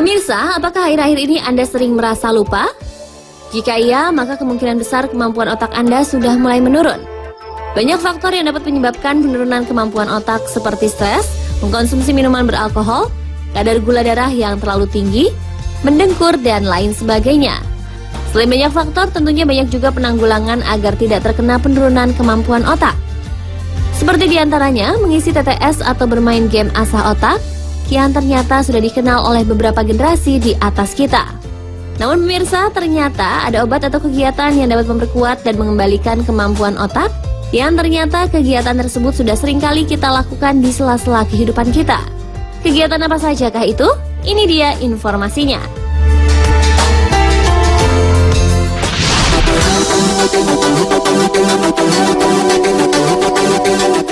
Pemirsa, apakah akhir-akhir ini Anda sering merasa lupa? Jika iya, maka kemungkinan besar kemampuan otak Anda sudah mulai menurun. Banyak faktor yang dapat menyebabkan penurunan kemampuan otak seperti stres, mengkonsumsi minuman beralkohol, kadar gula darah yang terlalu tinggi, mendengkur, dan lain sebagainya. Selain banyak faktor, tentunya banyak juga penanggulangan agar tidak terkena penurunan kemampuan otak. Seperti diantaranya, mengisi TTS atau bermain game asah otak, yang ternyata sudah dikenal oleh beberapa generasi di atas kita. Namun pemirsa, ternyata ada obat atau kegiatan yang dapat memperkuat dan mengembalikan kemampuan otak, yang ternyata kegiatan tersebut sudah seringkali kita lakukan di sela-sela kehidupan kita. Kegiatan apa sajakah itu? Ini dia informasinya.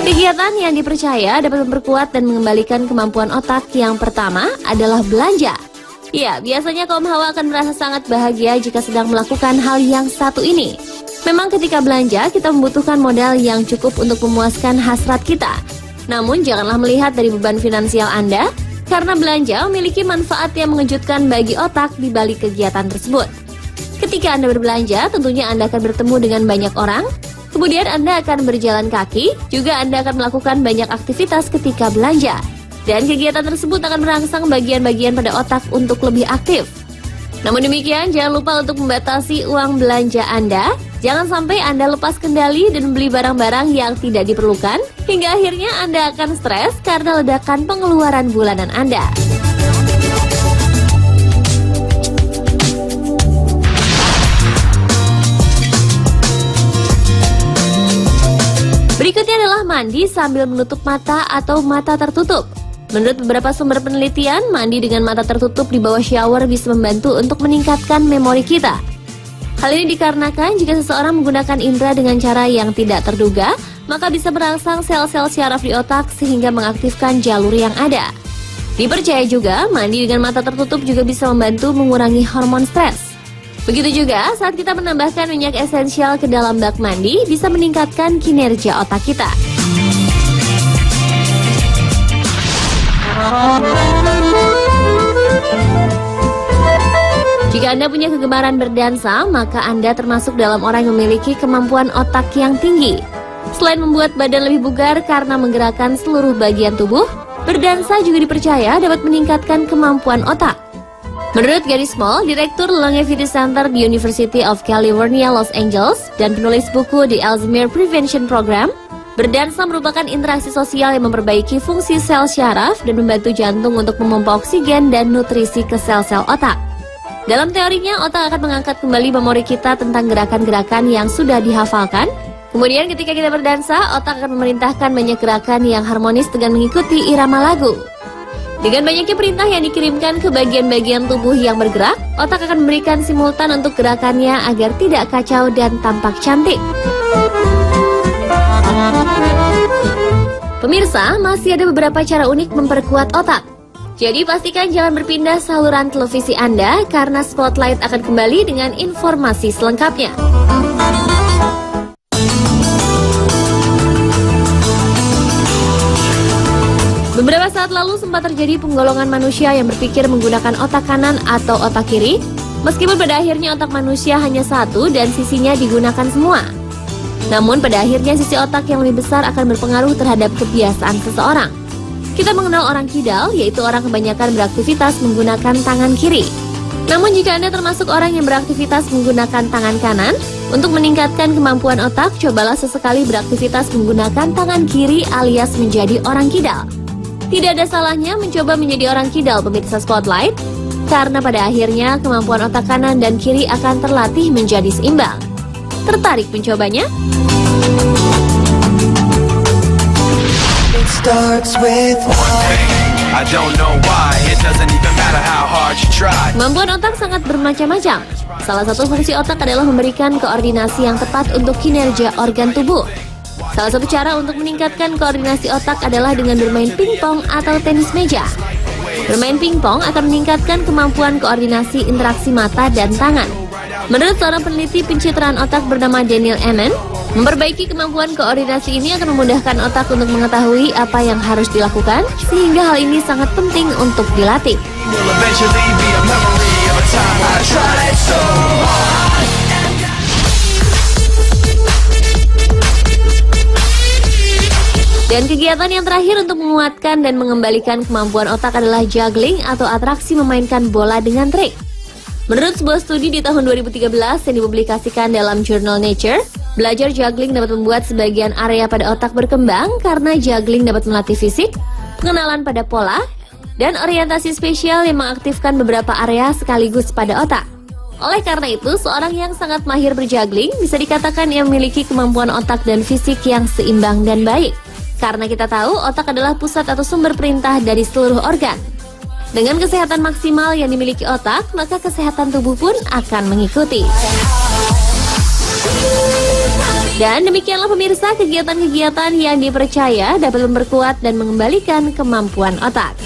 Kegiatan yang dipercaya dapat memperkuat dan mengembalikan kemampuan otak yang pertama adalah belanja. Ya, biasanya kaum hawa akan merasa sangat bahagia jika sedang melakukan hal yang satu ini. Memang ketika belanja, kita membutuhkan modal yang cukup untuk memuaskan hasrat kita. Namun janganlah melihat dari beban finansial Anda, karena belanja memiliki manfaat yang mengejutkan bagi otak di balik kegiatan tersebut. Ketika Anda berbelanja, tentunya Anda akan bertemu dengan banyak orang. Kemudian Anda akan berjalan kaki, juga Anda akan melakukan banyak aktivitas ketika belanja. Dan kegiatan tersebut akan merangsang bagian-bagian pada otak untuk lebih aktif. Namun demikian, jangan lupa untuk membatasi uang belanja Anda. Jangan sampai Anda lepas kendali dan membeli barang-barang yang tidak diperlukan, hingga akhirnya Anda akan stres karena ledakan pengeluaran bulanan Anda. Berikutnya adalah mandi sambil menutup mata atau mata tertutup. Menurut beberapa sumber penelitian, mandi dengan mata tertutup di bawah shower bisa membantu untuk meningkatkan memori kita. Hal ini dikarenakan jika seseorang menggunakan indera dengan cara yang tidak terduga, maka bisa merangsang sel-sel syaraf di otak sehingga mengaktifkan jalur yang ada. Dipercaya juga, mandi dengan mata tertutup juga bisa membantu mengurangi hormon stres. Begitu juga saat kita menambahkan minyak esensial ke dalam bak mandi bisa meningkatkan kinerja otak kita. Jika Anda punya kegemaran berdansa, maka Anda termasuk dalam orang yang memiliki kemampuan otak yang tinggi. Selain membuat badan lebih bugar karena menggerakkan seluruh bagian tubuh, berdansa juga dipercaya dapat meningkatkan kemampuan otak. Menurut Gary Small, Direktur Longevity Center di University of California, Los Angeles, dan penulis buku The Alzheimer's Prevention Program, berdansa merupakan interaksi sosial yang memperbaiki fungsi sel syaraf dan membantu jantung untuk memompa oksigen dan nutrisi ke sel-sel otak. Dalam teorinya, otak akan mengangkat kembali memori kita tentang gerakan-gerakan yang sudah dihafalkan. Kemudian ketika kita berdansa, otak akan memerintahkan banyak gerakan yang harmonis dengan mengikuti irama lagu. Dengan banyaknya perintah yang dikirimkan ke bagian-bagian tubuh yang bergerak, otak akan memberikan simultan untuk gerakannya agar tidak kacau dan tampak cantik. Pemirsa, masih ada beberapa cara unik memperkuat otak. Jadi pastikan jangan berpindah saluran televisi Anda karena Spotlight akan kembali dengan informasi selengkapnya. Beberapa saat lalu sempat terjadi penggolongan manusia yang berpikir menggunakan otak kanan atau otak kiri, meskipun pada akhirnya otak manusia hanya satu dan sisinya digunakan semua. Namun pada akhirnya sisi otak yang lebih besar akan berpengaruh terhadap kebiasaan seseorang. Kita mengenal orang kidal, yaitu orang kebanyakan beraktivitas menggunakan tangan kiri. Namun jika Anda termasuk orang yang beraktivitas menggunakan tangan kanan, untuk meningkatkan kemampuan otak, cobalah sesekali beraktivitas menggunakan tangan kiri alias menjadi orang kidal. Tidak ada salahnya mencoba menjadi orang kidal pemirsa Spotlight, karena pada akhirnya kemampuan otak kanan dan kiri akan terlatih menjadi seimbang. Tertarik mencobanya? Kemampuan otak sangat bermacam-macam. Salah satu fungsi otak adalah memberikan koordinasi yang tepat untuk kinerja organ tubuh. Salah satu cara untuk meningkatkan koordinasi otak adalah dengan bermain pingpong atau tenis meja. Bermain pingpong akan meningkatkan kemampuan koordinasi interaksi mata dan tangan. Menurut seorang peneliti pencitraan otak bernama Daniel Amen, memperbaiki kemampuan koordinasi ini akan memudahkan otak untuk mengetahui apa yang harus dilakukan, sehingga hal ini sangat penting untuk dilatih. will eventually be a memory of a time I tried so hard. Dan kegiatan yang terakhir untuk menguatkan dan mengembalikan kemampuan otak adalah juggling atau atraksi memainkan bola dengan trik. Menurut sebuah studi di tahun 2013 yang dipublikasikan dalam jurnal Nature, belajar juggling dapat membuat sebagian area pada otak berkembang karena juggling dapat melatih fisik, pengenalan pada pola, dan orientasi spesial yang mengaktifkan beberapa area sekaligus pada otak. Oleh karena itu, seorang yang sangat mahir berjuggling bisa dikatakan ia memiliki kemampuan otak dan fisik yang seimbang dan baik. Karena kita tahu otak adalah pusat atau sumber perintah dari seluruh organ. Dengan kesehatan maksimal yang dimiliki otak, maka kesehatan tubuh pun akan mengikuti. Dan demikianlah pemirsa kegiatan-kegiatan yang dipercaya dapat memperkuat dan mengembalikan kemampuan otak.